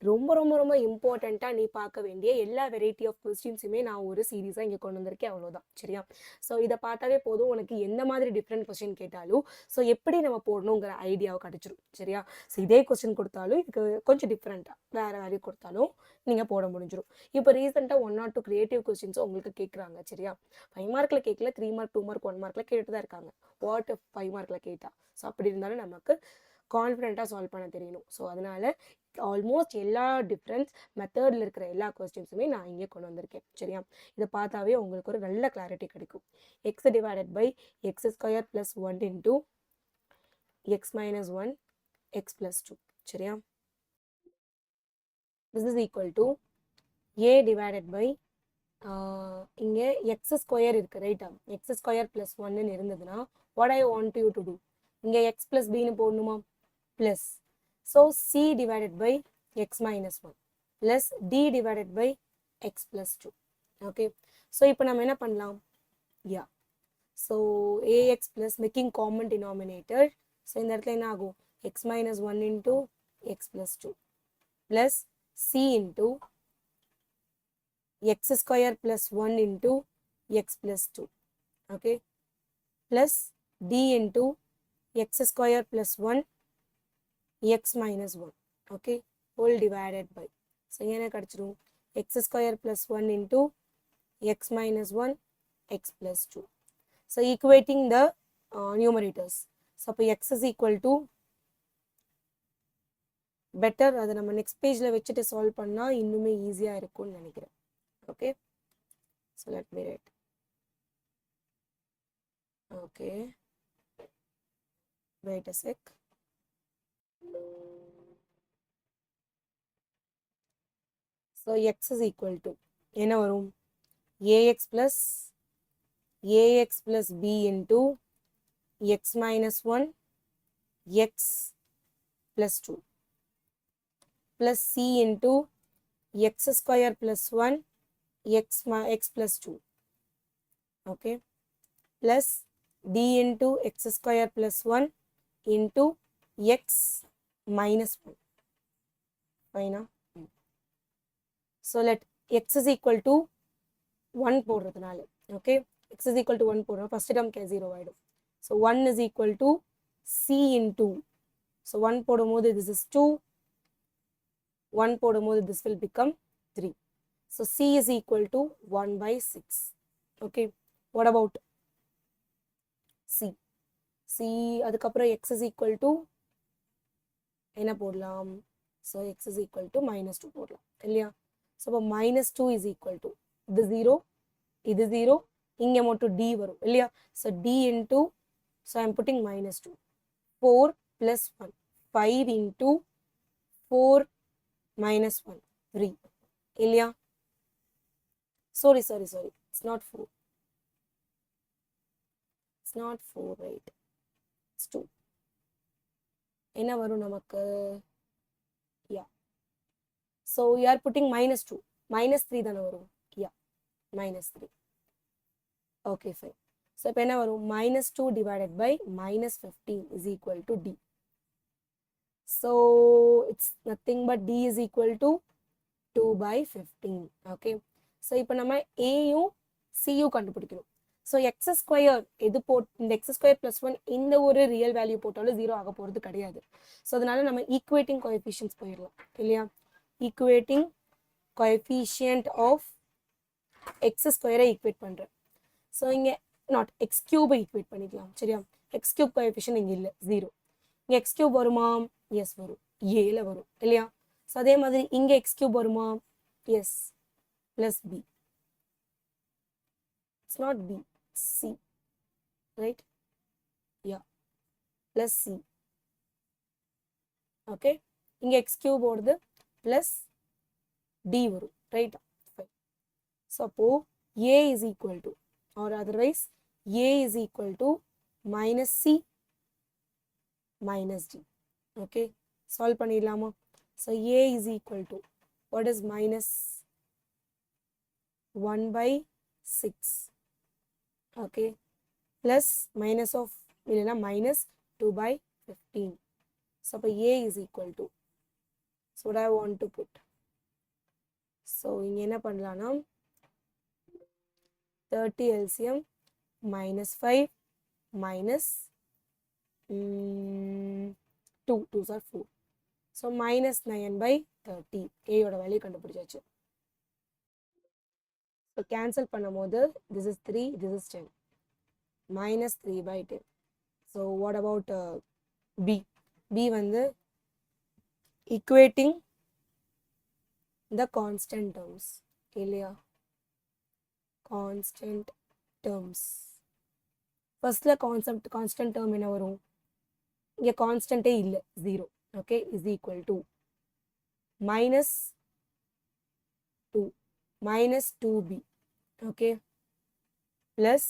ரொம்ப ரொம்ப ரொம்ப இம்பார்ட்டண்ட்டாக நீ பார்க்க வேண்டிய எல்லா வெரைட்டி ஆஃப் கொஸ்டின்ஸுமே நான் ஒரு சீரீஸாக இங்கே கொண்டு வந்திருக்கேன், அவ்வளோதான், சரியா? ஸோ இதை பார்த்தாவே போதும், உனக்கு எந்த மாதிரி டிஃப்ரெண்ட் கொஸ்டின் கேட்டாலும் ஸோ எப்படி நம்ம போடணுங்கிற ஐடியாவை கிடச்சிரும், சரியா? ஸோ இதே கொஸ்டின் கொடுத்தாலும் இதுக்கு கொஞ்சம் டிஃப்ரெண்ட்டாக வேறு வேல்யூ கொடுத்தாலும் நீங்கள் போட முடிஞ்சிடும். இப்போ ரீசெண்டாக 1 or 2 கிரியேட்டிவ் கொஸ்டின்ஸும் உங்களுக்கு கேட்குறாங்க, சரியா? 5 மார்க்கில் கேட்கல, 3 மார்க் 2 மார்க் 1 மார்க்கில் கேட்டு தான் இருக்காங்க. வாட் 5 மார்க்கில் கேட்டால்? ஸோ அப்படி இருந்தாலும் நமக்கு கான்ஃபிடென்ட்டாக சால்வ் பண்ண தெரியணும். ஸோ அதனால ஆல்மோஸ்ட் எல்லா டிஃப்ரென்ஸ் மெத்தடில் இருக்கிற எல்லா கொஸ்டின்ஸுமே நான் இங்கே கொண்டு வந்திருக்கேன், சரியா? இதை பார்த்தாவே உங்களுக்கு ஒரு நல்ல கிளாரிட்டி கிடைக்கும். X divided by x square plus 1 into x minus 1 x plus 2, சரியா? This is equal to a divided by இங்கே எக்ஸ் ஸ்கொயர் இருக்குது, ரைட்டா? எக்ஸ் ஸ்கொயர் ப்ளஸ் 1ன்னு இருந்ததுன்னா what I want you to do? இங்கே எக்ஸ் ப்ளஸ் பின்னு போடணுமா? Plus, so c divided by x minus 1 plus d divided by x plus 2. Okay, so இப்போ நம்ம என்ன பண்ணலாம்? Yeah, so ax plus making common denominator. So இந்த இடத்துல என்ன ஆகும்? X minus 1 into x plus 2 plus c into x square plus 1 into x plus 2, okay, plus d into x square plus 1 x minus 1, okay, whole divided by. So என்ன கிடைச்சிரும்? x square plus 1 into x minus 1 x plus 2. So equating the numerators. So அப்போ x is equal to, better அதை நம்ம next பேஜில் வச்சுட்டு solve பண்ணால் இன்னுமே ஈஸியாக இருக்கும்னு நினைக்கிறேன். Okay, so let me write. Okay, wait a sec. So x is equal to என்ன வரும்? ax plus b into x minus 1 x plus 2 plus c into x square plus 1 x plus 2, okay, plus d into x square plus 1 into x minus 1. Fine. So let x is equal to 1 போடுறதுனால, okay, x is equal to 1 போடுறோம், first term k 0 ஆயிடும். So 1 is equal to c into, so 1 போடும்போது this is 2, 1 போடும்போது this will become 3. So c is equal to 1 by 6. Okay, what about c? c அதுக்கப்புறம் x is equal to என்ன போடலாம்? So x is equal to -2 போடலாம் இல்லையா? So அப்போ -2 is equal to இது 0, இது 0, இங்கே மட்டும் d வரும் இல்லையா? So d into, so I am putting -2, 4 plus 1, 5 into 4 minus 1, 3 இல்லையா? Sorry, it's not 4. It's not 4, right? It's 2. என்ன வரும் நமக்கு? Yeah. So we are putting -2. -3 தானே வரும்? Yeah. -3. Okay, fine. So இப்போ என்ன வரும்? -2 divided by -15 is equal to d. So it's nothing but d is equal to 2 by 15. Okay. So இப்போ நம்ம aயும் cயும் கண்டுபிடிக்கணும். ஸோ எக்ஸ் ஸ்கொயர் எது இந்த எக்ஸ் ஸ்கொயர் ப்ளஸ் 1 இந்த ஒரு ரியல் வேல்யூ போட்டாலும் 0 ஆக போகிறது கிடையாது. ஸோ அதனால நம்ம ஈக்குவேட்டிங் கோஎஃபிஷியன்ட்ஸ் போயிடலாம் இல்லையா? ஈக்குவேட்டிங் கோஎஃபிஷியன்ட் ஆஃப் எக்ஸ் ஸ்கொயரை ஈக்குவேட் பண்ணுறேன். ஸோ இங்கே நாட் எக்ஸ் கியூபை ஈக்குவேட் பண்ணிக்கலாம் சரியா? எக்ஸ் கியூப் கோஎஃபிஷியன்ட் இங்கே இல்லை 0. இங்கே எக்ஸ் கியூப் வருமா? எஸ் வரும், ஏல வரும் இல்லையா? ஸோ அதே மாதிரி இங்கே எக்ஸ் கியூப் வருமா? Yes, plus b. It's not b, it's c, right? Yeah, plus c. Okay, இங்க x cube ஓடுது plus d வரும், right? Fine. So அப்போ a is equal to, or otherwise a is equal to minus c minus d. Okay, solve பண்ணிடலாமா? So a is equal to, what is minus 1 by 6? Okay, plus minus of இல்லைனா minus 2 by 15. So அப்போ a is equal to, so what I want to put, so இங்கே என்ன பண்ணலாம்னா 30 LCM minus 5 minus 2, 2s are 4. So minus 9 by 30, a யோட value கண்டுபிடிச்சாச்சு. So cancel பண்ணும்போது this is 3, this is 10, minus 3 by 10. So what about b? b வந்து equating the constant terms இல்லையா? constant terms. firstல constant term என்ன வரும்? இங்கே கான்ஸ்டன்ட்டே இல்லை 0. okay, is equal to minus 2 minus 2b. okay, plus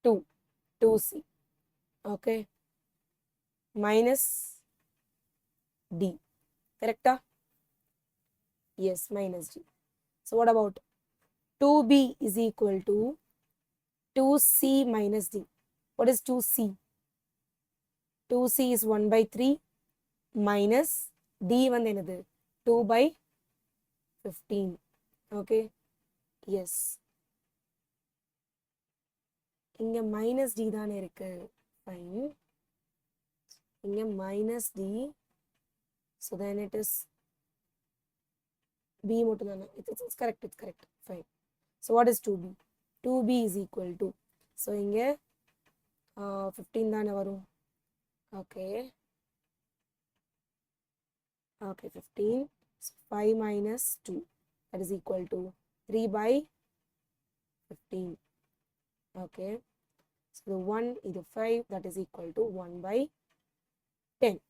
2c. okay, minus d. correct? Yes, minus d. So what about 2b is equal to 2c minus d. What is 2c? 2c is 1 by 3 minus d வந்து என்னது? 2 by 15. okay, yes. இங்க minus d தானே இருக்கு. Fine, இங்க minus d. So then it is b மட்டும் தானே? It's correct, it's correct. Fine. So what is 2b? 2b is equal to, so இங்கே 15 தானே வரும். Okay okay, 15. So 5 minus 2, that is equal to 3 by 15. okay, so the 1 is 5, that is equal to 1 by 10.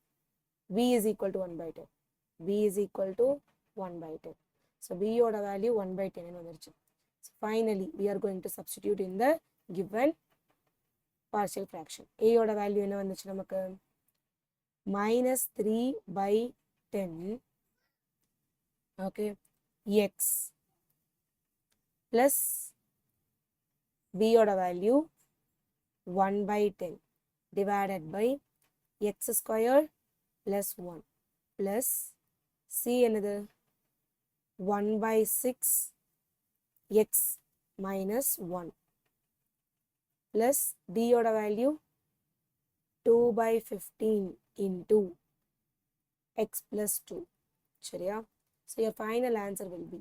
b is equal to 1 by 10. b is equal to 1 by 10. so b oda value 1 by 10 வந்துருச்சு. So finally we are going to substitute in the given partial fraction. a oda value என்ன வந்துச்சு நமக்கு? minus 3 by 10. okay, x plus b oda value 1 by 10 divided by x square plus 1 plus c என்னது? 1 by 6 x minus 1 plus d oda value 2 by 15 into x plus 2. சரியா? So your final answer will be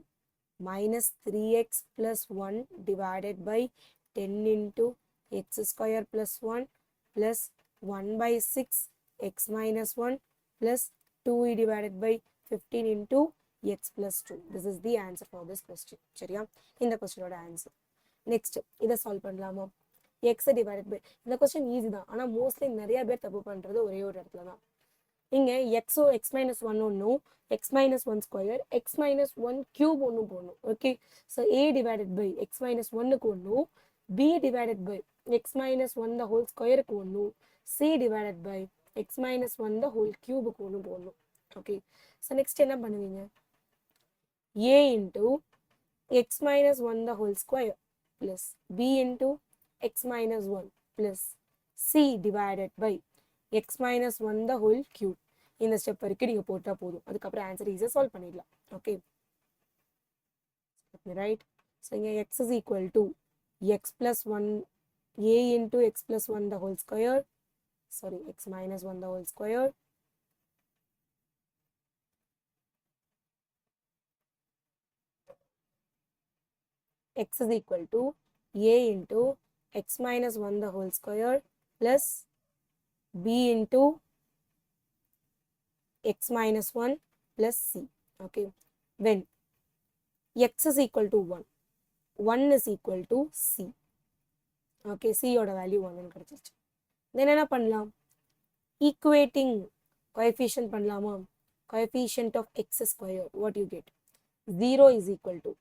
minus 3x plus 1 divided by 10 into x square plus 1 plus 1 by 6 x minus 1 plus 2e divided by 15 into x plus 2. This is the answer for this question. சரியா இந்த கொஸ்டினோட answer. Next இதை solve பண்ணலாமா? x divided by, இந்த question easy தான், ஆனால் mostly நிறைய பேர் தப்பு பண்ணுறது ஒரே ஒரு இடத்துல தான். இங்கே எக்ஸோ எக்ஸ் மைனஸ் ஒன் ஒன்றும் x minus one square x minus one cube ஒன்றும் போடணும். Okay, so a divided by x minus ஒன்னுக்கு ஒன்றும், b divided by x minus one the whole ஸ்கொயருக்கு ஒன்றும், c divided by x minus one the whole கியூபுக்கு ஒன்றும் போடணும். Okay, so next என்ன பண்ணுவீங்க? A into x minus one the whole square plus b into x minus 1 plus c divided by x minus 1 the whole cube. இந்த step வரைக்கும் நீங்கள் போட்டால் போதும், அதுக்கப்புறம் ஆன்சர் ஈஸியாக சால்வ் பண்ணிடலாம். Okay, right. ஸோ இங்கே x is equal to x plus 1 a into x plus 1 the whole square, sorry, x minus 1 the whole square x is equal to a into x minus 1 the whole square plus b into x minus 1 plus c. Okay, when x is equal to 1, 1 is equal to c. Okay, c oda value 1 ன்னு கிடைச்சிருச்சு. then என்ன பண்ணலாம்? equating coefficient பண்ணலாமா? coefficient of x square, what you get? 0 is equal to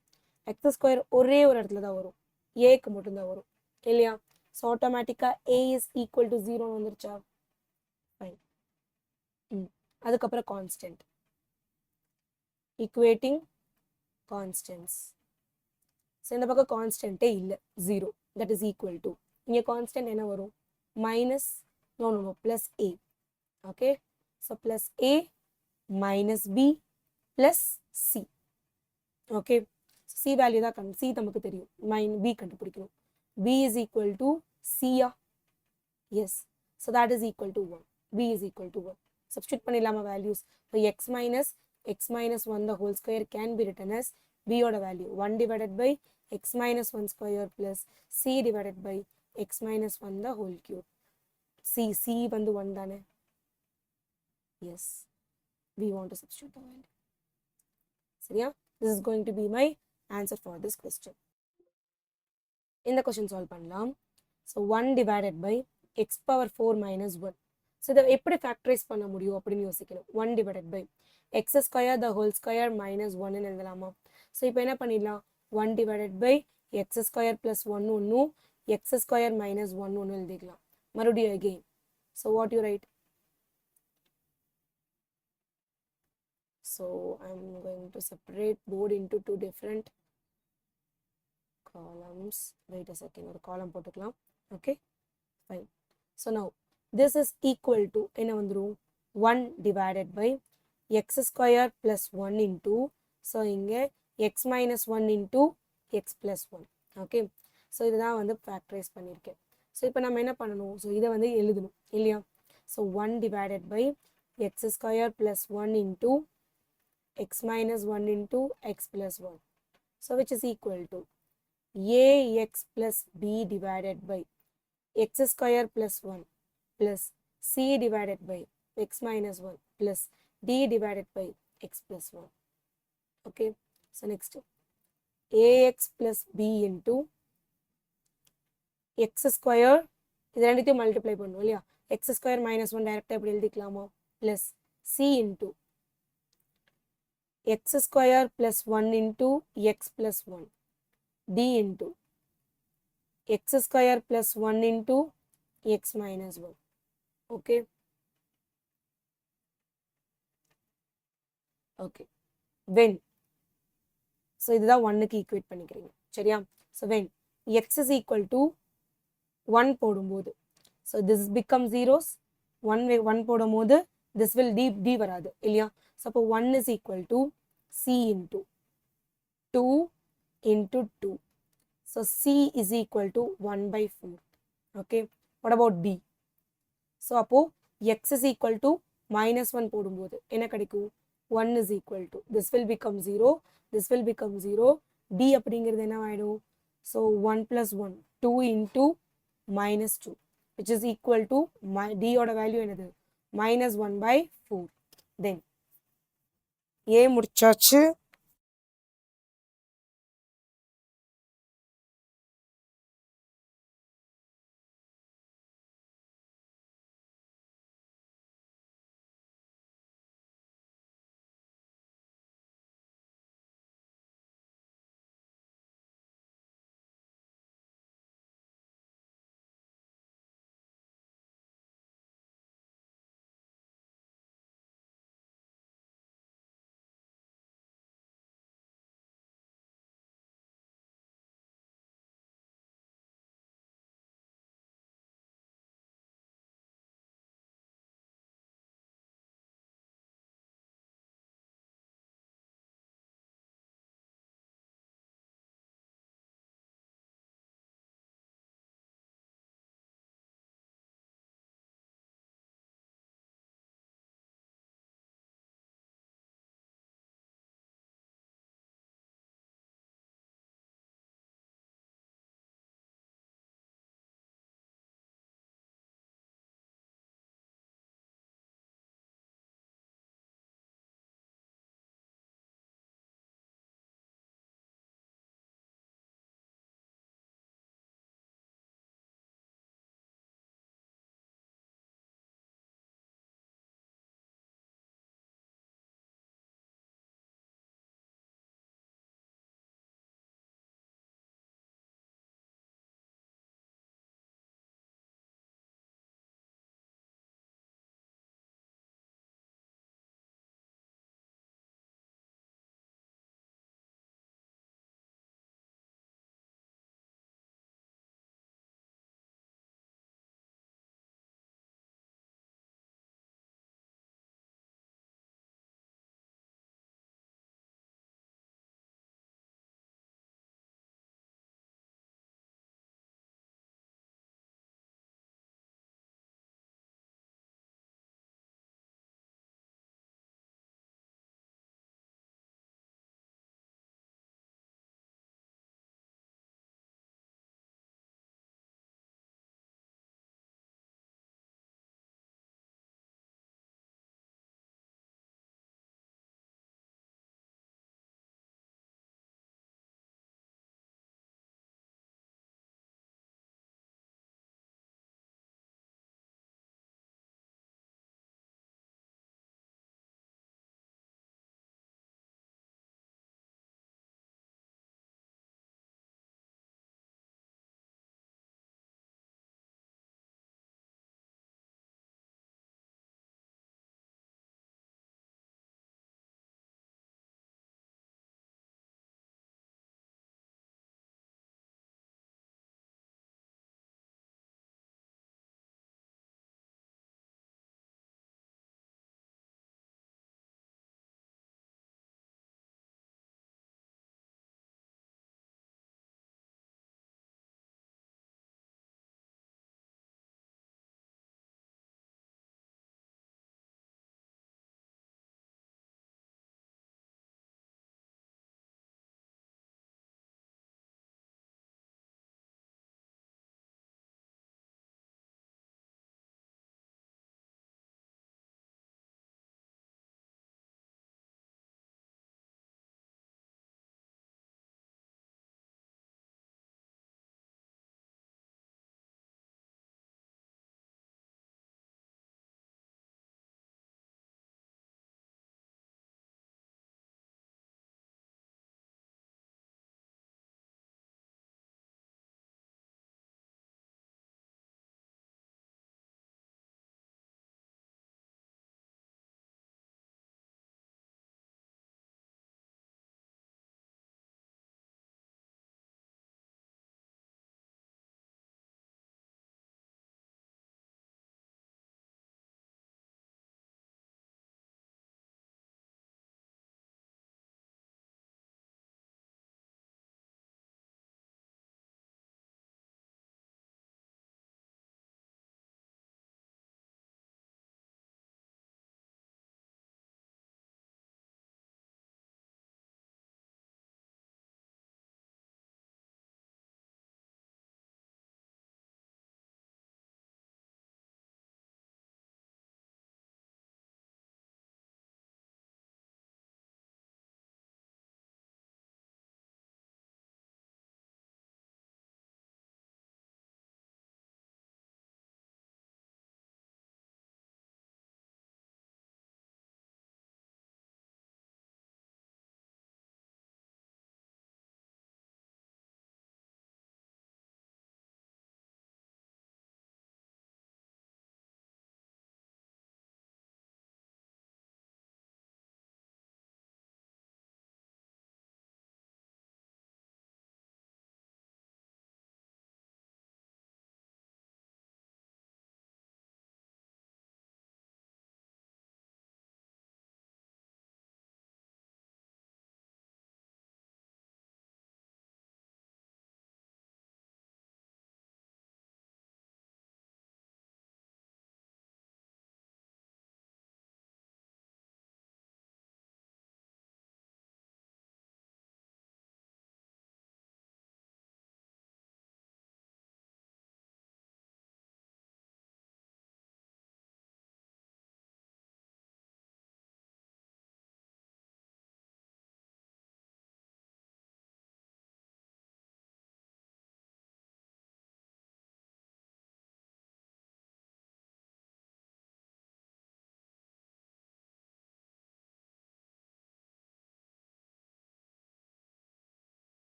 x square ஒரே ஒரு இடத்துல தான் வரும், ஏக்கு மட்டும்தான் வரும் இல்லையா? ஸோ ஆட்டோமேட்டிக்காக a is equal to 0 வந்துருச்சா? ஃபைன். அதுக்கப்புறம் கான்ஸ்டன்ட், ஈக்குவேட்டிங் கான்ஸ்டன்ட்ஸ். ஸோ இந்த பக்கம் கான்ஸ்டன்ட்டே இல்லை, 0, தட் இஸ் ஈக்குவல் டு, இங்கே கான்ஸ்டன்ட் என்ன வரும்? Minus no plus a. Okay, so plus a minus b plus c. Okay, c value தான் c நமக்கு தெரியும், b கண்டுபிடிக்கணும். b is equal to c, yes, so that is equal to 1. b is equal to 1. substitute பண்ணிடலாமா values? so x minus 1 the whole square can be written as b oda value 1 divided by x minus 1 square plus c divided by x minus 1 the whole cube. c வந்து 1 தானே? yes, we want to substitute the value. சரியா? this is going to be my answer for this question. இந்த question solve பண்ணலாம். so 1 divided by x power 4 minus 1. so இதை எப்படி factorize பண்ண முடியும் அப்படின்னு யோசிக்கணும். 1 divided by x square the whole square minus 1 ன்னு எழுதலாமா? so இப்போ என்ன பண்ணிடலாம்? 1 divided by x square plus 1 ஒன்னும் x square minus 1 ஒன்னும் எழுதிக்கலாம். மறுபடியும் again, so what you write? so I'm going to separate board into two different columns. wait a second, ஒரு column போட்டுக்கலாம். okay, fine. so now this is equal to என்ன வந்துரும்? 1 divided by x square plus 1 into, so இங்க x minus 1 into x plus 1. okay, so இதுதான் வந்து factorize பண்ணியிருக்கேன். so இப்போ நம்ம என்ன பண்ணணும்? so இதை வந்து எழுதணும் இல்லையா? so 1 divided by x square plus 1 into x minus 1 into x plus 1, so which is equal to ax plus b divided by x square plus 1 plus c divided by x minus 1 plus d divided by x plus 1. okay, so next ax plus b into x square, இது ரெண்டுத்தையும் multiply பண்ணும் இல்லையா? x square minus 1 டைரக்டாக எப்படி எழுதிக்கலாமா? plus c into x square plus 1 into x plus 1 d into x square plus 1 into x minus 1. okay, okay, when, so இதுதான் 1க்கு equate பண்ணிக்கிறீங்க சரியா? so when x is equal to 1 போடும்போது, so this become zeros, 1 போடும்போது this will d வராது இல்லையா? so அப்போ 1 is equal to c into 2 into 2, so c is equal to 1 by 4. okay, what about d? so அப்போ x is equal to minus 1 போடும்போது என்ன கிடைக்கும்? 1 is equal to, this will become 0, this will become 0, d அப்படிங்கிறது என்ன ஆயிடும்? so 1 plus 1, 2 into minus 2 which is equal to d ஓட value என்னது -1/4. தென் a முடிச்சாச்சு,